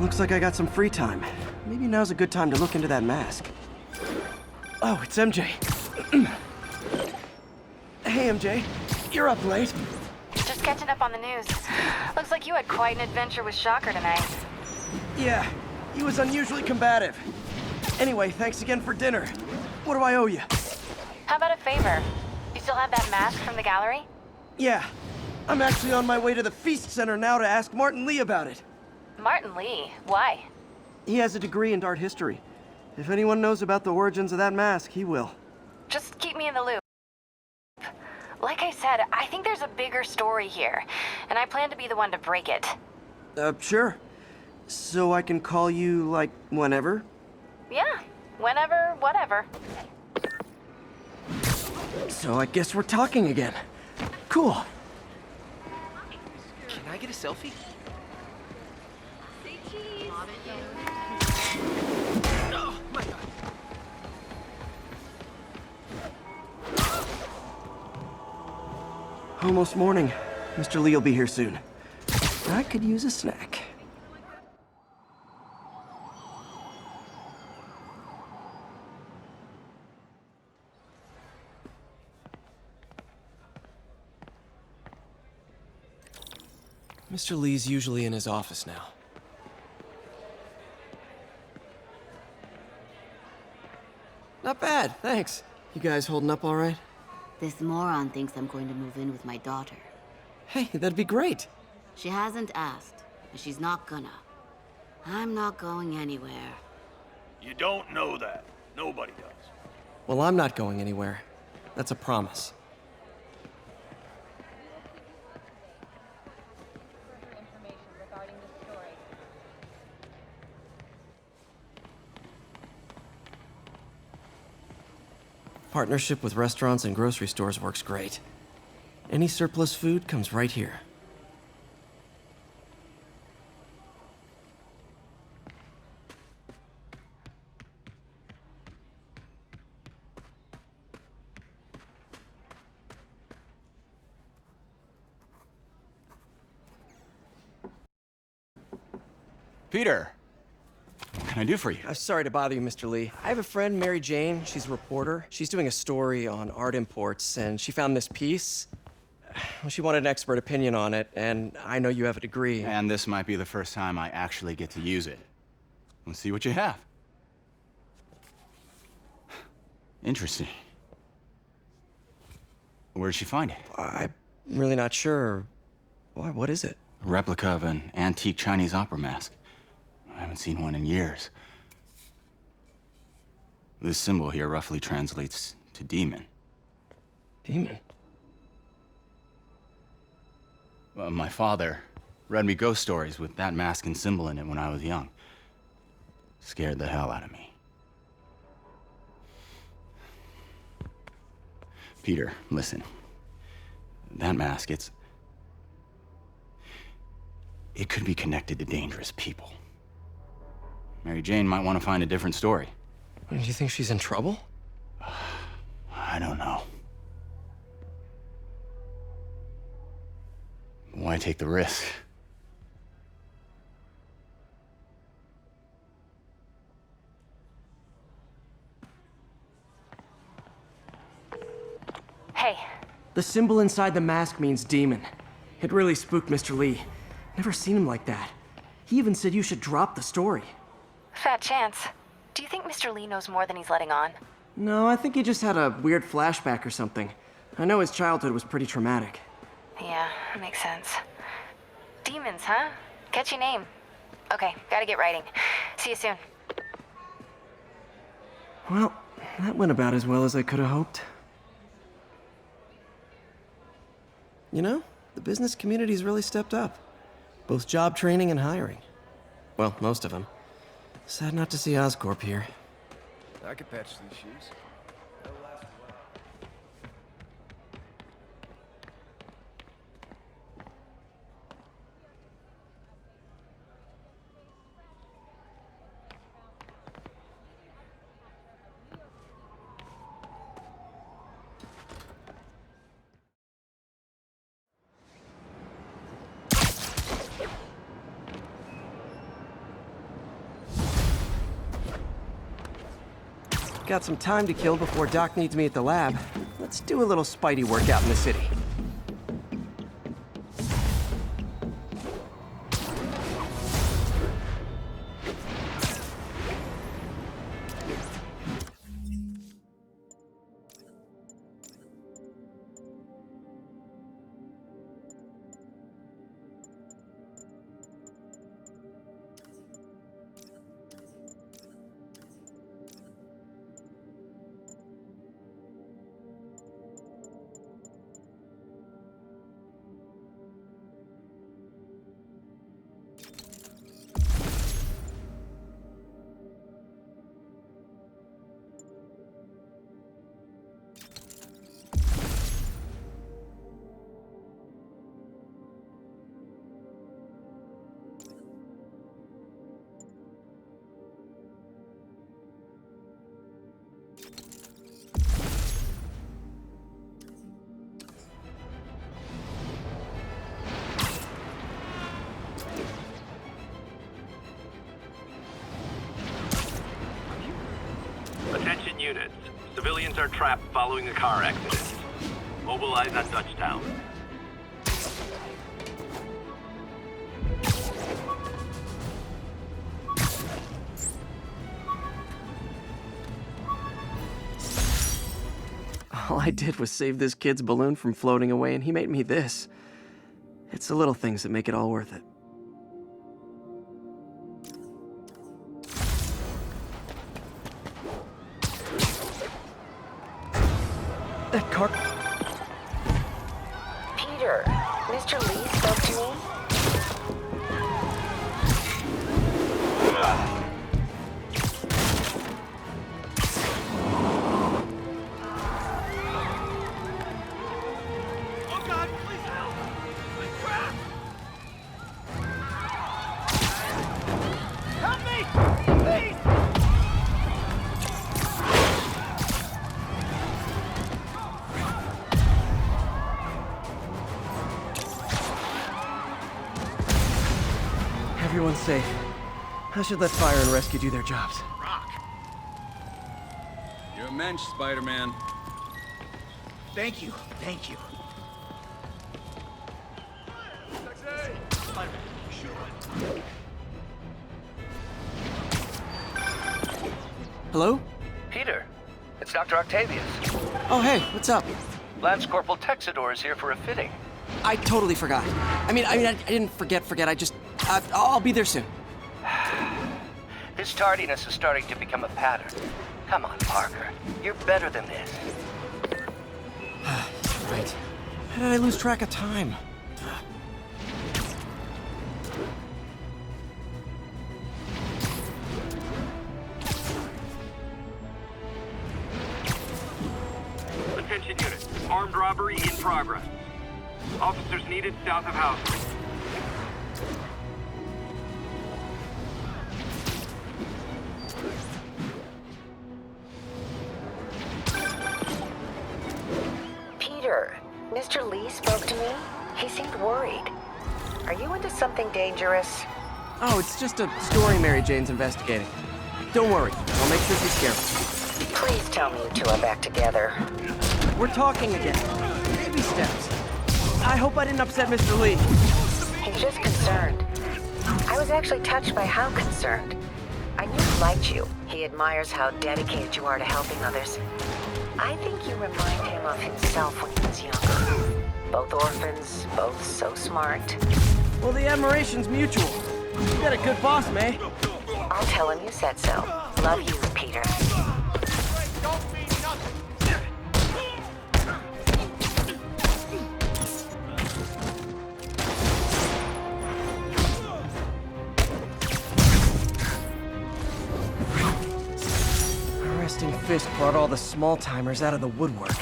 Looks like I got some free time. Maybe now's a good time to look into that mask. Oh, it's MJ. Hey, MJ. You're up late. Just catching up on the news. Looks like you had quite an adventure with Shocker tonight. Yeah, he was unusually combative. Anyway, thanks again for dinner. What do I owe you? How about a favor? You still have that mask from the gallery? Yeah, I'm actually on my way to the Feast Center now to ask Martin Lee about it. Martin Lee? Why? He has a degree in art history. If anyone knows about the origins of that mask, he will. Just keep me in the loop. Like I said, I think there's a bigger story here, and I plan to be the one to break it. Sure. So I can call you, like, whenever? Yeah, whenever, whatever. So I guess we're talking again. Cool. Can I get a selfie? Oh, my God. Almost morning. Mr. Lee will be here soon. I could use a snack. Mr. Lee's usually in his office now. Not bad, thanks. You guys holding up all right? This moron thinks I'm going to move in with my daughter. Hey, that'd be great. She hasn't asked, and she's not gonna. I'm not going anywhere. You don't know that. Nobody does. Well, I'm not going anywhere. That's a promise. Partnership with restaurants and grocery stores works great. Any surplus food comes right here. Peter, what can I do for you? I'm sorry to bother you, Mr. Lee. I have a friend, Mary Jane. She's a reporter. She's doing a story on art imports, and she found this piece. Well, she wanted an expert opinion on it, and I know you have a degree. And this might be the first time I actually get to use it. Let's see what you have. Interesting. Where'd she find it? I'm really not sure. Why, what is it? A replica of an antique Chinese opera mask. I haven't seen one in years. This symbol here roughly translates to demon. Demon? My father read me ghost stories with that mask and symbol in it when I was young. Scared the hell out of me. Peter, listen. That mask, it could be connected to dangerous people. Mary Jane might want to find a different story. Do you think she's in trouble? I don't know. Why take the risk? Hey, The symbol inside the mask means demon. It really spooked Mr. Lee. Never seen him like that. He even said you should drop the story. fat chance. Do you think Mr. Lee knows more than he's letting on? No, I think he just had a weird flashback or something. I know his childhood was pretty traumatic. Yeah, that makes sense. Demons, huh? Catchy name. Okay, gotta get writing. See you soon. Well, that went about as well as I could have hoped. You know, the business community's really stepped up. Both job training and hiring. Well, most of them. Sad not to see Oscorp here. I could patch these shoes. Got some time to kill before Doc needs me at the lab. Let's do a little Spidey workout in the city. Attention units. Civilians are trapped following a car accident. Mobilize on Dutchtown. All I did was save this kid's balloon from floating away, and he made me this. It's the little things that make it all worth it. That car... Peter, Mr. Lee spoke to me. Oh God, please help! I'm trapped! Help me! Please! Everyone's safe. I should let fire and rescue do their jobs. Rock! You're a mensch, Spider-Man. Thank you, thank you. Hello? Peter, it's Dr. Octavius. Oh, hey, what's up? Lance Corporal Texador is here for a fitting. I totally forgot. I didn't forget. I'll be there soon. His tardiness is starting to become a pattern. Come on, Parker. You're better than this. Right. How did I lose track of time? Attention units. Armed robbery in progress. Officers needed south of house. Peter, Mr. Lee spoke to me. He seemed worried. Are you into something dangerous? Oh, it's just a story Mary Jane's investigating. Don't worry, I'll make sure she's careful. Please tell me you two are back together. We're talking again. Baby steps. I hope I didn't upset Mr. Lee. He's just concerned. I was actually touched by how concerned. I knew he liked you. He admires how dedicated you are to helping others. I think you remind him of himself when he was younger. Both orphans, both so smart. Well, the admiration's mutual. You got a good boss, May. I'll tell him you said so. Love you, Peter. Don't mean nothing! A resting fist brought all the small-timers out of the woodwork.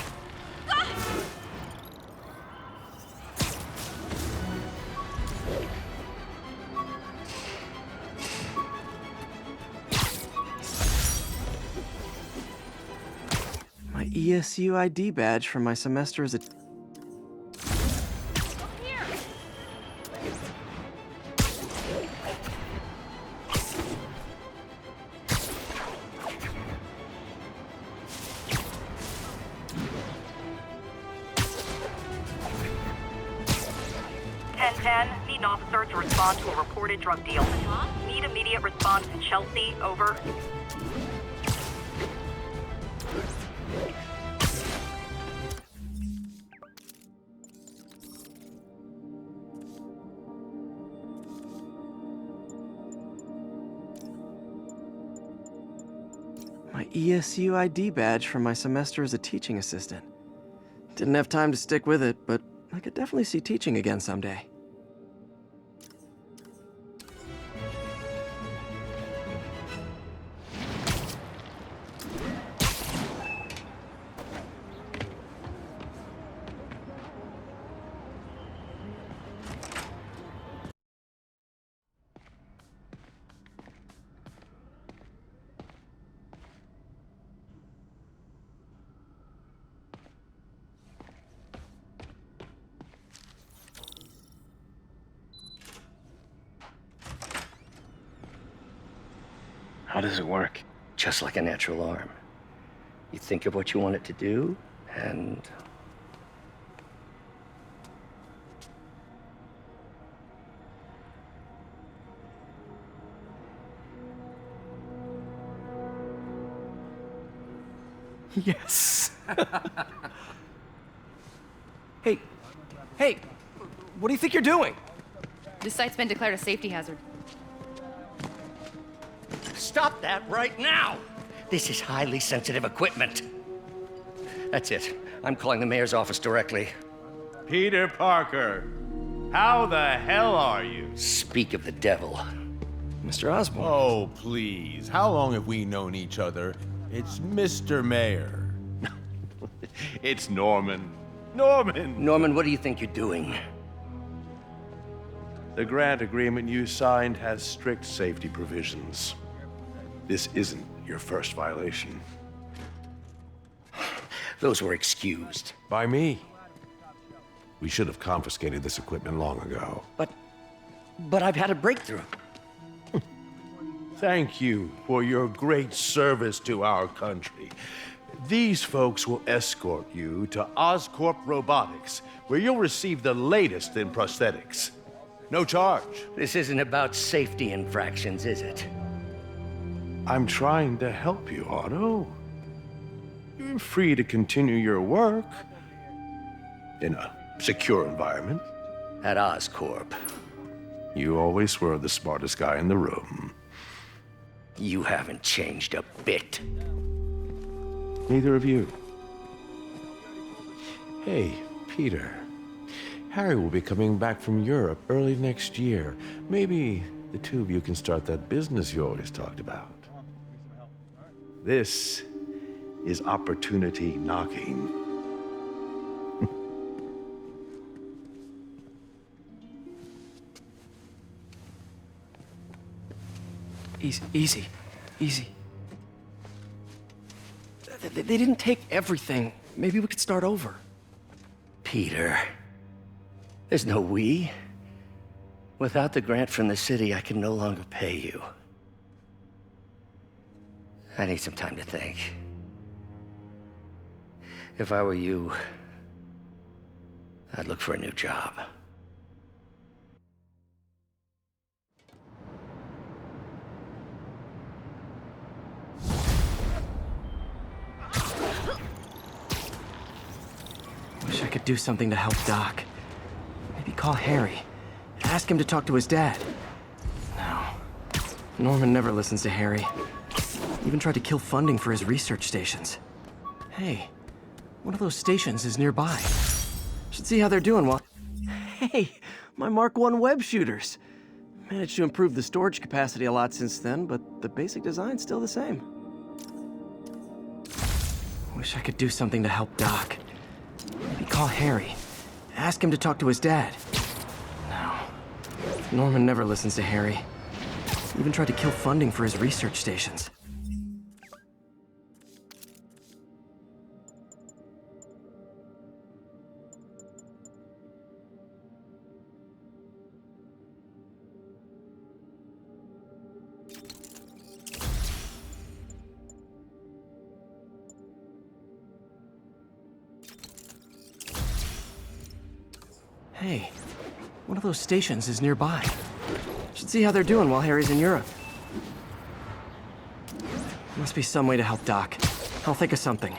My ESU ID badge from my semester as a... 1010. Need an officer to respond to a reported drug deal. Need immediate response in Chelsea. Over. My ESU ID badge from my semester as a teaching assistant. Didn't have time to stick with it, but I could definitely see teaching again someday. How does it work? Just like a natural arm. You think of what you want it to do, and... Yes! Hey, what do you think you're doing? This site's been declared a safety hazard. Stop that right now! This is highly sensitive equipment. That's it. I'm calling the mayor's office directly. Peter Parker, how the hell are you? Speak of the devil. Mr. Osborn. Oh, please. How long have we known each other? It's Mr. Mayor. It's Norman. Norman, what do you think you're doing? The grant agreement you signed has strict safety provisions. This isn't your first violation. Those were excused. By me. We should have confiscated this equipment long ago. But I've had a breakthrough. Thank you for your great service to our country. These folks will escort you to Oscorp Robotics, where you'll receive the latest in prosthetics. No charge. This isn't about safety infractions, is it? I'm trying to help you, Otto. You're free to continue your work in a secure environment. At Oscorp. You always were the smartest guy in the room. You haven't changed a bit. Neither of you. Hey, Peter. Harry will be coming back from Europe early next year. Maybe the two of you can start that business you always talked about. This is opportunity knocking. Easy. They didn't take everything. Maybe we could start over. Peter, there's no we. Without the grant from the city, I can no longer pay you. I need some time to think. If I were you, I'd look for a new job. Wish I could do something to help Doc. Maybe call Harry. Ask him to talk to his dad. No. Norman never listens to Harry. Even tried to kill funding for his research stations. Hey, one of those stations is nearby. Should see how they're doing while... Hey, my Mark I web shooters. Managed to improve the storage capacity a lot since then, but the basic design's still the same. Wish I could do something to help Doc. Maybe call Harry. Ask him to talk to his dad. No. Norman never listens to Harry. Even tried to kill funding for his research stations. Hey, One of those stations is nearby. Should see how they're doing while Harry's in Europe. Must be some way to help Doc. I'll think of something.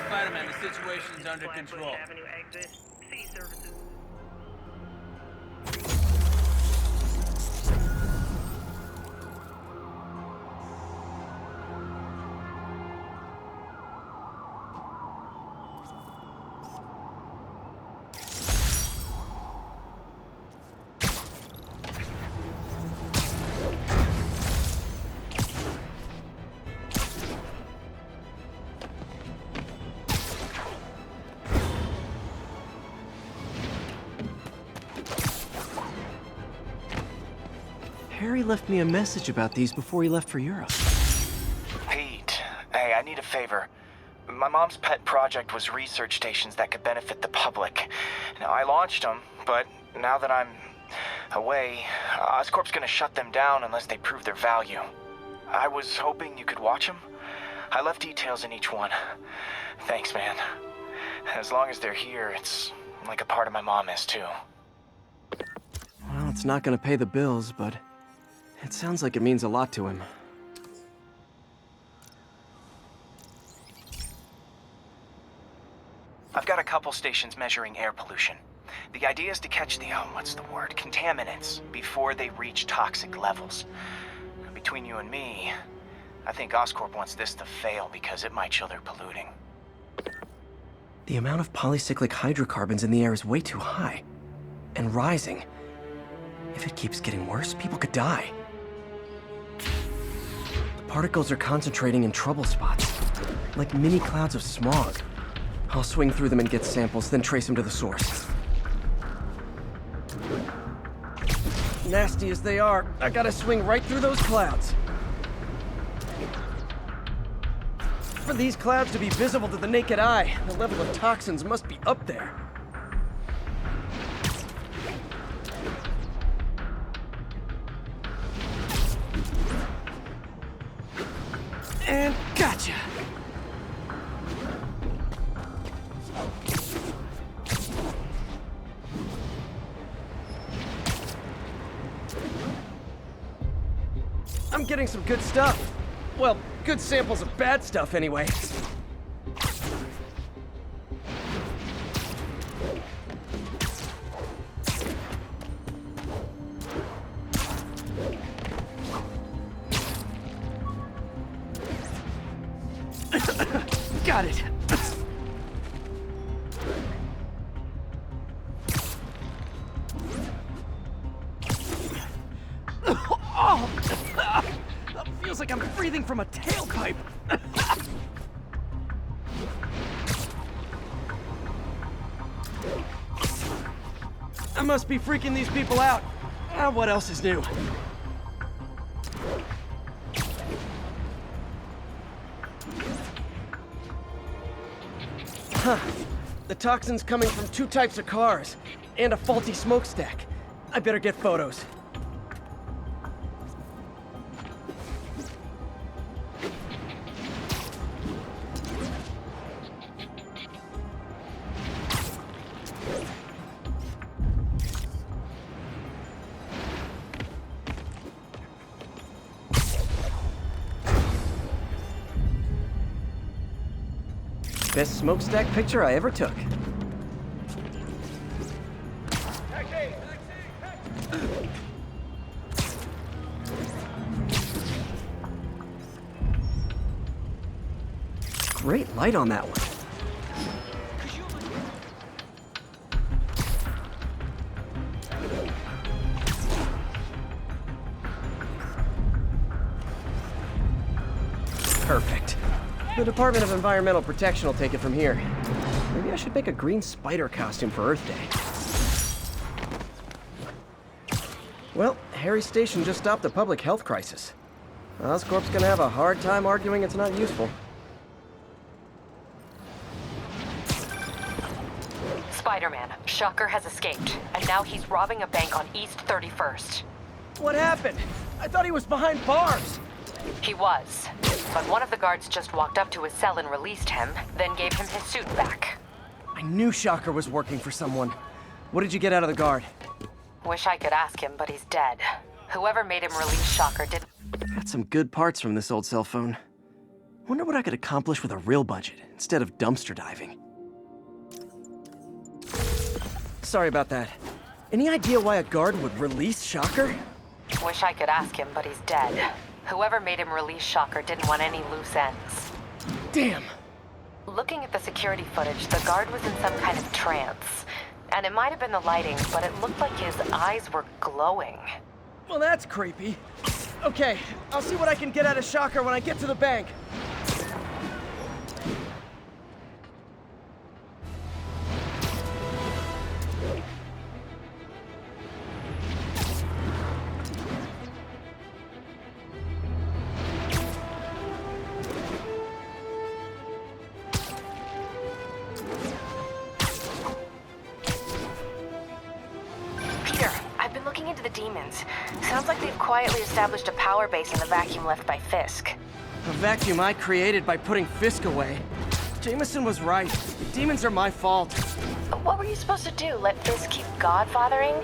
Spider-Man, the situation's under control. Avenue exit. C services. Harry left me a message about these before he left for Europe. Pete, hey, I need a favor. My mom's pet project was research stations that could benefit the public. Now, I launched them, but now that I'm away, Oscorp's gonna shut them down unless they prove their value. I was hoping you could watch them. I left details in each one. Thanks, man. As long as they're here, it's like a part of my mom is, too. Well, it's not gonna pay the bills, but it sounds like it means a lot to him. I've got a couple stations measuring air pollution. The idea is to catch the, contaminants before they reach toxic levels. Between you and me, I think Oscorp wants this to fail because it might show they're polluting. The amount of polycyclic hydrocarbons in the air is way too high. And rising. If it keeps getting worse, people could die. The particles are concentrating in trouble spots, like mini clouds of smog. I'll swing through them and get samples, then trace them to the source. Nasty as they are, I gotta swing right through those clouds. For these clouds to be visible to the naked eye, the level of toxins must be up there. And gotcha! I'm getting some good stuff. Well, good samples of bad stuff anyway. Got it. Oh! Feels like I'm breathing from a tailpipe. I must be freaking these people out. What else is new? Huh. The toxin's coming from two types of cars, and a faulty smokestack. I better get photos. Best smokestack picture I ever took. Great light on that one. Perfect. The Department of Environmental Protection will take it from here. Maybe I should make a green spider costume for Earth Day. Well, Harry's station just stopped a public health crisis. Oscorp's gonna have a hard time arguing it's not useful. Spider-Man, Shocker has escaped, and now he's robbing a bank on East 31st. What happened? I thought he was behind bars. He was, but one of the guards just walked up to his cell and released him, then gave him his suit back. I knew Shocker was working for someone. What did you get out of the guard? Wish I could ask him, but he's dead. Whoever made him release Shocker did... Got some good parts from this old cell phone. Wonder what I could accomplish with a real budget, instead of dumpster diving. Sorry about that. Any idea why a guard would release Shocker? Wish I could ask him, but he's dead. Whoever made him release Shocker didn't want any loose ends. Damn! Looking at the security footage, the guard was in some kind of trance. And it might have been the lighting, but it looked like his eyes were glowing. Well, that's creepy. Okay, I'll see what I can get out of Shocker when I get to the bank. The demons. Sounds like they've quietly established a power base in the vacuum left by Fisk. A vacuum I created by putting Fisk away. Jameson was right. The demons are my fault. What were you supposed to do? Let Fisk keep godfathering?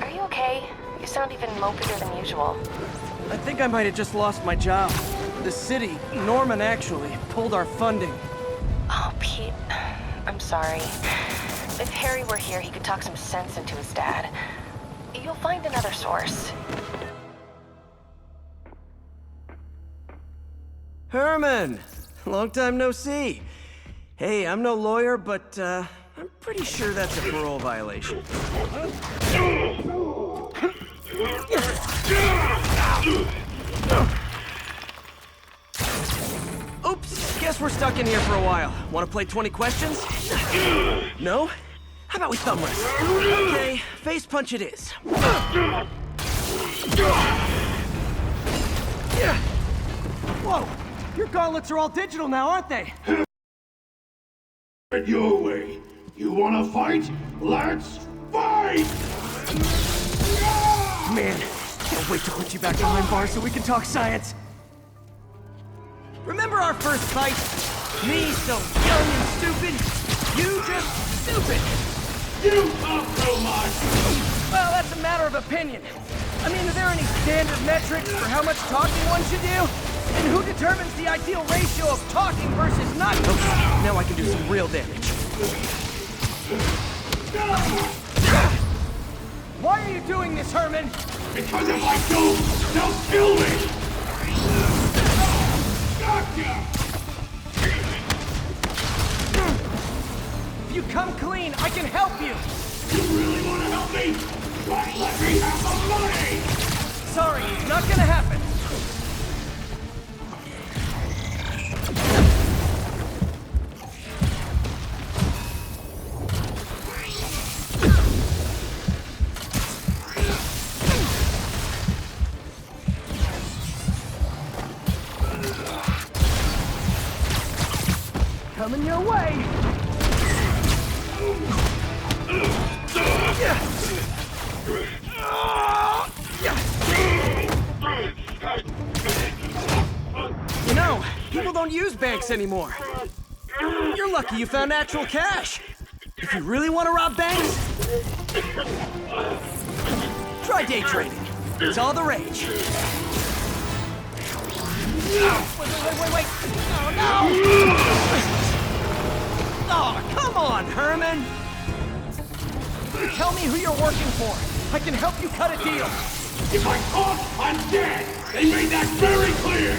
Are you okay? You sound even mopier than usual. I think I might have just lost my job. The city, Norman actually, pulled our funding. Oh, Pete. I'm sorry. If Harry were here, he could talk some sense into his dad. You'll find another source. Herman! Long time no see. Hey, I'm no lawyer, but I'm pretty sure that's a parole violation. Oops, guess we're stuck in here for a while. Want to play 20 questions? No? How about we thumb wrestle? Okay, face punch it is. Whoa! Your gauntlets are all digital now, aren't they? Your way. You wanna fight? Let's fight! Man, can't wait to put you back behind bars so we can talk science. Remember our first fight? Me so young and stupid, you just stupid. You talk so much! Well, that's a matter of opinion. I mean, are there any standard metrics for how much talking one should do? And who determines the ideal ratio of talking versus not talking? Okay, now I can do some real damage. Why are you doing this, Herman? Because if I don't, they'll kill me! Gotcha! If you come clean, I can help you! You really want to help me? But let me have the money! Sorry, not gonna happen. Coming your way! You know, people don't use banks anymore. You're lucky you found actual cash. If you really want to rob banks, try day trading. It's all the rage. Wait. Oh, no! Oh, come on, Herman! Tell me who you're working for. I can help you cut a deal. If I talk, I'm dead! They made that very clear!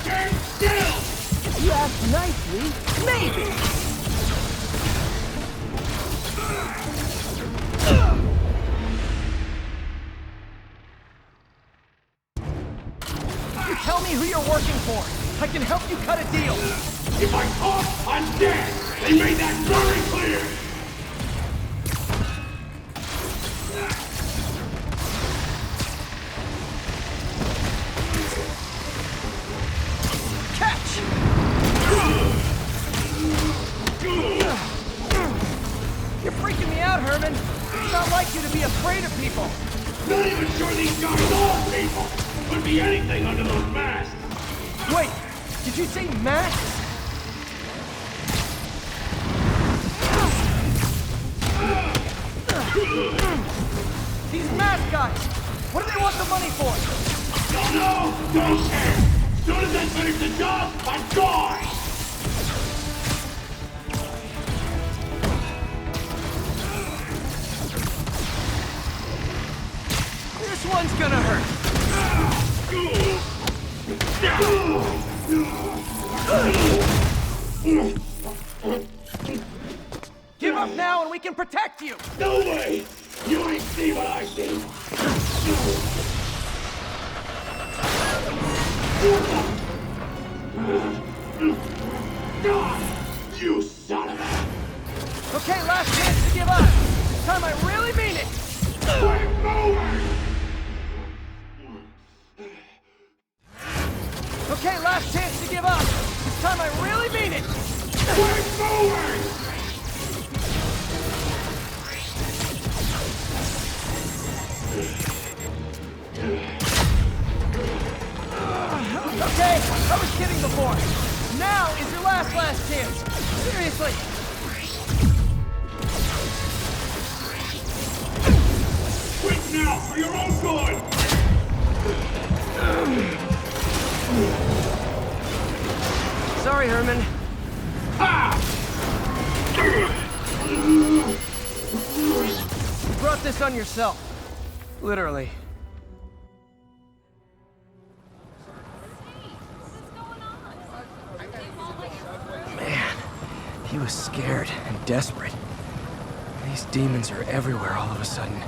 Stand still! If you ask nicely, maybe! Tell me who you're working for. I can help you cut a deal. If I talk, I'm dead! They made that very clear! you to be afraid of people. Not even sure these guys are people. Could be anything under those masks. Wait, did you say masks? These mask guys, what do they want the money for? Don't know, don't care. As soon as I finish the job, I'm gone. This one's gonna hurt. Give up now and we can protect you! No way! You ain't see what I see! You son of a... Okay, last chance to give up. This time I really mean it! We're forward! Okay, last chance to give up. This time I really mean it! We're forward! Okay, I was kidding before. Now is your last chance. Seriously. Quit now for your own good! Sorry, Herman. You brought this on yourself. Literally. Man, he was scared and desperate. These demons are everywhere all of a sudden.